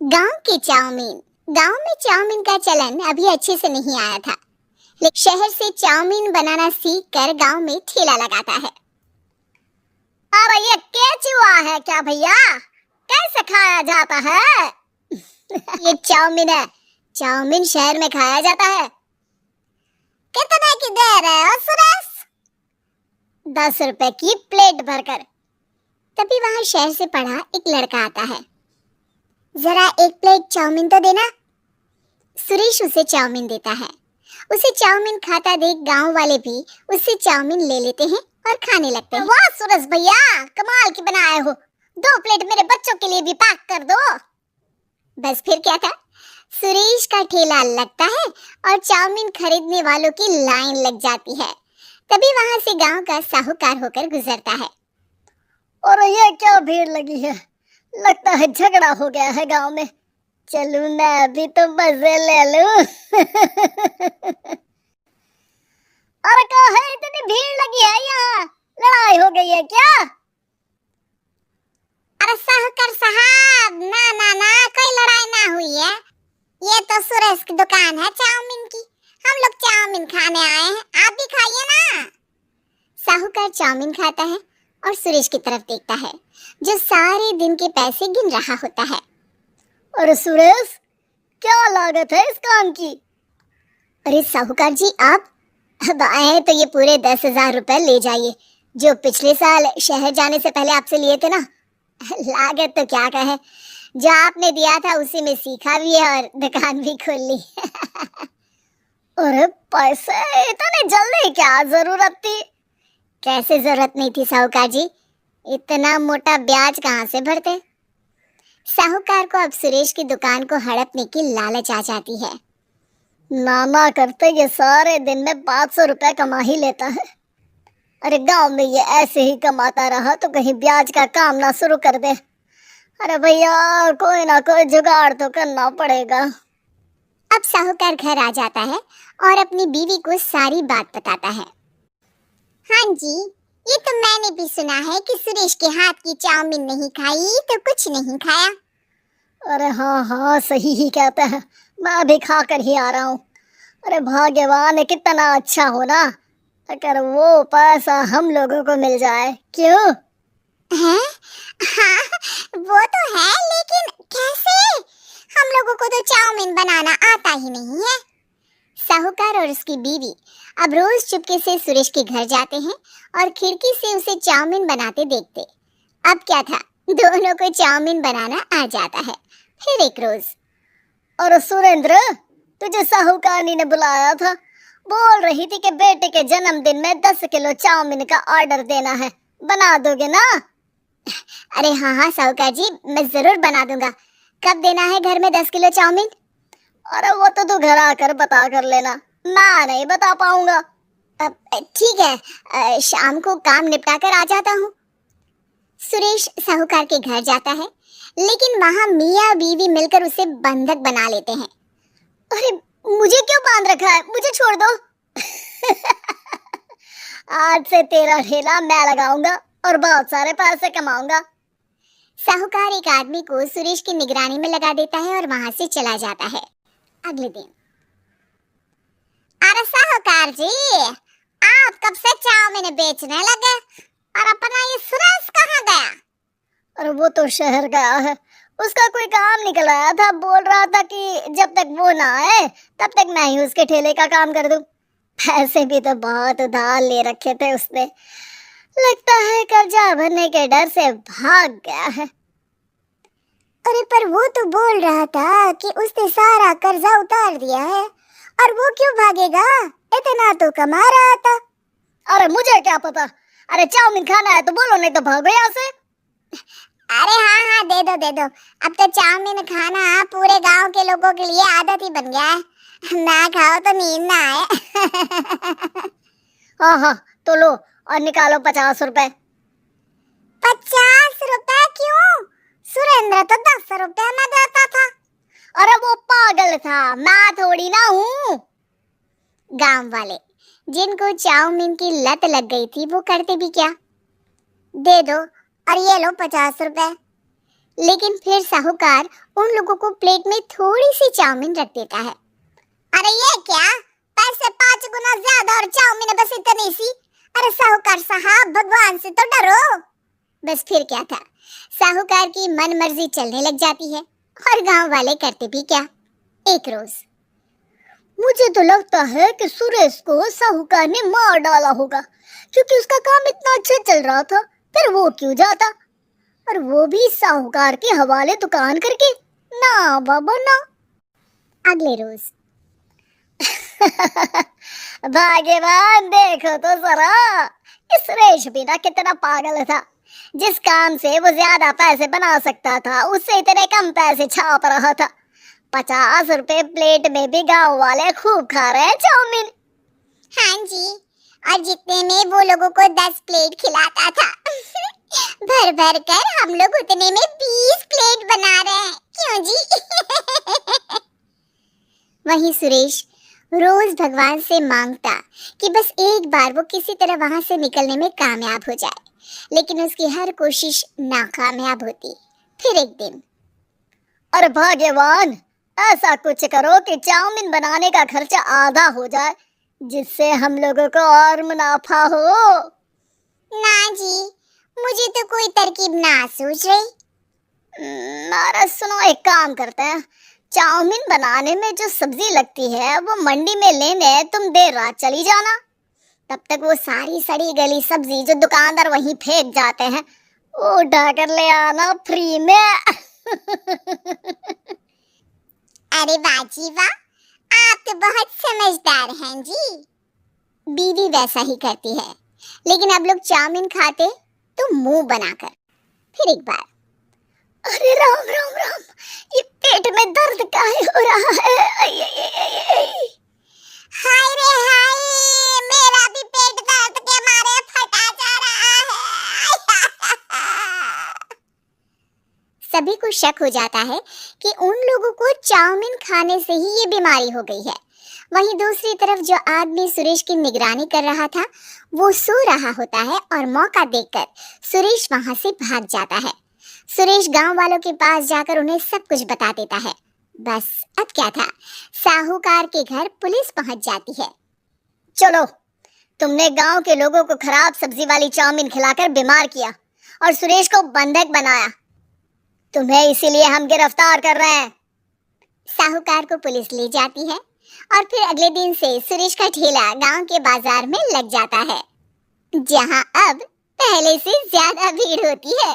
गांव के चाउमीन। गांव में चाउमीन का चलन अभी अच्छे से नहीं आया था, लेकिन शहर से चाउमीन बनाना सीख कर गाँव में ठेला लगाता है। अरे ये केचुआ है क्या भैया? कैसे खाया जाता है? ये चाउमीन है। चाउमीन शहर में खाया जाता है। कितने की दे रहे हो सुरेश? 10 रुपए की प्लेट भरकर। तभी वहां शहर से पढ़ा एक लड़का आता है। जरा एक प्लेट चाउमीन तो देना। सुरेश उसे चाउमीन देता है। उसे चाउमीन खाता देख गांव वाले भी उससे चाउमीन ले लेते हैं और खाने लगते हैं। वाह सुरेश भैया, कमाल की बनाए हो। 2 प्लेट मेरे बच्चों के लिए भी पैक कर दो। बस फिर क्या था, सुरेश का ठेला लगता है और चाउमीन खरीदने वालों की लाइन लग जाती है। तभी वहां से गांव का साहूकार होकर गुजरता है। और ये क्या भीड़ लगी है? लगता है झगड़ा हो गया है गांव में। चलूं मैं अभी तो मजे ले लूं। अरे क्या है, इतनी भीड़ लगी है यहाँ? लड़ाई हो गई है क्या? अरे साहूकार साहब, ना ना ना, कोई लड़ाई ना हुई है। ये तो सुरेश की दुकान है चाउमीन की। हम लोग चाउमीन खाने आए हैं, आप भी खाइए ना। साहूकार चाउमीन खाता है और सुरेश की तरफ देखता है, जो सारे दिन के पैसे गिन रहा होता है। अरे सुरेश, क्या लागत है इस काम की? अरे साहूकार जी, आप अब आए तो ये पूरे 10,000 रुपए ले जाइए, जो पिछले साल शहर जाने से पहले आपसे लिए थे ना। लागत तो क्या कहे, जो आपने दिया था उसी में सीखा भी है और दुकान भी खोल ली। अरे पैसे इतने जल्दी क्या जरूरत थी? कैसे जरूरत नहीं थी साहूकार जी, इतना मोटा ब्याज कहाँ से भरते। साहूकार को अब सुरेश की दुकान को हड़पने की लालच आ जाती है। नाना करते ये सारे दिन में 500 रुपए कमा ही लेता है। अरे गांव में ये ऐसे ही कमाता रहा तो कहीं ब्याज का काम ना शुरू कर दे। अरे भैया, कोई ना कोई जुगाड़ तो करना पड़ेगा। अब साहूकार घर आ जाता है और अपनी बीवी को सारी बात बताता है। हाँ जी, ये तो मैंने भी सुना है कि सुरेश के हाथ की चाउमीन नहीं खाई तो कुछ नहीं खाया। अरे हाँ हाँ, सही ही कहते हैं, मैं भी खा कर ही आ रहा हूँ। अरे भाग्यवान है, कितना अच्छा हो ना अगर वो पैसा हम लोगों को मिल जाए। क्यों है? हाँ, वो तो है, लेकिन कैसे? हम लोगों को तो चाउमीन बनाना आता ही नहीं है। साहूकार और उसकी बीवी अब रोज चुपके से सुरेश के घर जाते हैं और खिड़की से उसे चाउमीन बनाते देखते। अब क्या था, दोनों को चाउमीन बनाना आ जाता है। फिर एक रोज, और सुरेंद्र, तुझे साहूकारनी ने बुलाया था, बोल रही थी कि बेटे के जन्मदिन में 10 किलो चाउमीन का ऑर्डर देना है, बना दोगे ना? अरे हाँ हाँ साहूकार जी, मैं जरूर बना दूंगा। कब देना है घर में 10 किलो चाउमीन? अरे वो तो तू घर आकर बता कर लेना, मैं नहीं बता पाऊंगा। ठीक है, शाम को काम निपटा कर आ जाता हूँ। सुरेश साहूकार के घर जाता है, लेकिन वहाँ मियाँ बीवी मिलकर उसे बंधक बना लेते हैं। अरे मुझे क्यों बांध रखा है, मुझे छोड़ दो। आज से तेरा ठेला मैं लगाऊंगा और बहुत सारे पैसे कमाऊंगा। साहूकार एक आदमी को सुरेश की निगरानी में लगा देता है और वहां से चला जाता है। अगले दिन, अरे साहूकार जी, आप कब से चाउमीन बेचने लगे और अपना ये सुरेश कहाँ गया? अरे वो तो शहर गया है, उसका कोई काम निकल आया था, बोल रहा था कि जब तक वो ना आए तब तक मैं ही उसके ठेले का काम कर दूं। पैसे भी तो बहुत उधार ले रखे थे उसने, लगता है कर्जा भरने के डर से भाग गया है। अरे पर वो तो बोल रहा था कि उसने सारा कर्जा उतार दिया है, और वो क्यों भागेगा, इतना तो कमा रहा था। अरे मुझे क्या पता, अरे चाउमीन खाना है तो बोलो, नहीं तो भागो यहाँ से। अरे हाँ हाँ, दे दो दे दो, अब तो चाउमीन खाना पूरे गांव के लोगों के लिए आदत ही बन गया है, ना खाओ तो नींद ना आए। हाँ हाँ, तो लो और निकालो 50 रुपए। 50 रुपए क्यों? सुरेंद्र तो 10 रुपए में देता था। अरे वो पागल था, मैं थोड़ी ना हूँ। गांव वाले, जिनको चाउमीन की लत लग गई थी, वो करते भी क्या, दे दो और ये लो 50 रुपए। लेकिन फिर साहूकार उन लोगों को प्लेट में थोड़ी सी चाउमीन रख देता है। अरे ये क्या, पैसे 5 गुना ज्यादा और चाउमीन बस इतनी सी। अरे साहूकार साहब, भगवान से तो डरो। बस फिर क्या था, साहूकार की मन मर्जी चलने लग जाती है और गांव वाले करते भी क्या। एक रोज मुझे तो लगता है कि सुरेश को साहूकार ने मार डाला होगा, क्योंकि उसका काम इतना अच्छा चल रहा था, फिर वो क्यों जाता, और वो भी साहूकार के हवाले दुकान करके। ना बाबा ना। अगले रोज भाग्यवान, देखो तो जरा, इस सुरेश भी ना कितना पागल था। जिस काम से वो ज्यादा पैसे बना सकता था, उससे इतने कम पैसे छाप रहा था। 50 रुपए प्लेट में भी गांव वाले खूब खा रहे हैं चाउमीन। हाँ जी, और जितने में वो लोगों को 10 प्लेट खिलाता था भर भर कर हम लोग उतने में 20 प्लेट बना रहे हैं, क्यों जी? वहीं सुरेश रोज भगवान से मांगता कि बस एक बार वो किसी तरह वहां से निकलने में कामयाब हो जाए, लेकिन उसकी हर कोशिश नाकामयाब होती। फिर एक दिन, अरे भाग्यवान, ऐसा कुछ करो कि चाउमीन बनाने का खर्चा आधा हो जाए, जिससे हम लोगों को और मुनाफा हो। ना जी, मुझे तो कोई तरकीब ना सूझ रही। अरे सुनो, एक काम करते हैं, चाउमीन बनाने में जो सब्जी लगती है वो मंडी में लेने तुम देर रात चली जाना। तब तक वो सारी सड़ी गली सब्जी जो दुकानदार वहीं फेंक जाते हैं, वो उठाकर ले आना फ्री में। अरे वाह जी वाह, आप तो बहुत समझदार हैं जी। बीवी वैसा ही करती है, लेकिन अब लोग चाउमीन खाते तो मुंह बनाकर। फिर एक बार, अरे राम राम राम, ये पेट में दर्द काहे हो रहा है? हाय रे हाय, मेरा भी पेट दर्द के मारे फटा जा रहा है। सभी को शक हो जाता है कि उन लोगों को चाउमीन खाने से ही ये बीमारी हो गई है। वहीं दूसरी तरफ जो आदमी सुरेश की निगरानी कर रहा था, वो सो रहा होता है और मौका देखकर सुरेश वहां से भाग जाता है। सुरेश गांव वालों के पास जाकर उन्हें सब कुछ बता देता है। बस अब क्या था, साहूकार के घर पुलिस पहुंच जाती है। चलो, तुमने गांव के लोगों को खराब सब्जी वाली चाउमीन खिलाकर बीमार किया और सुरेश को बंधक बनाया। तुम्हें इसीलिए हम गिरफ्तार कर रहे हैं। साहूकार को पुलिस ले जाती है और फिर अगले दिन से सुरेश का ठेला गांव के बाजार में लग जाता है, जहां अब पहले से ज्यादा भीड़ होती है।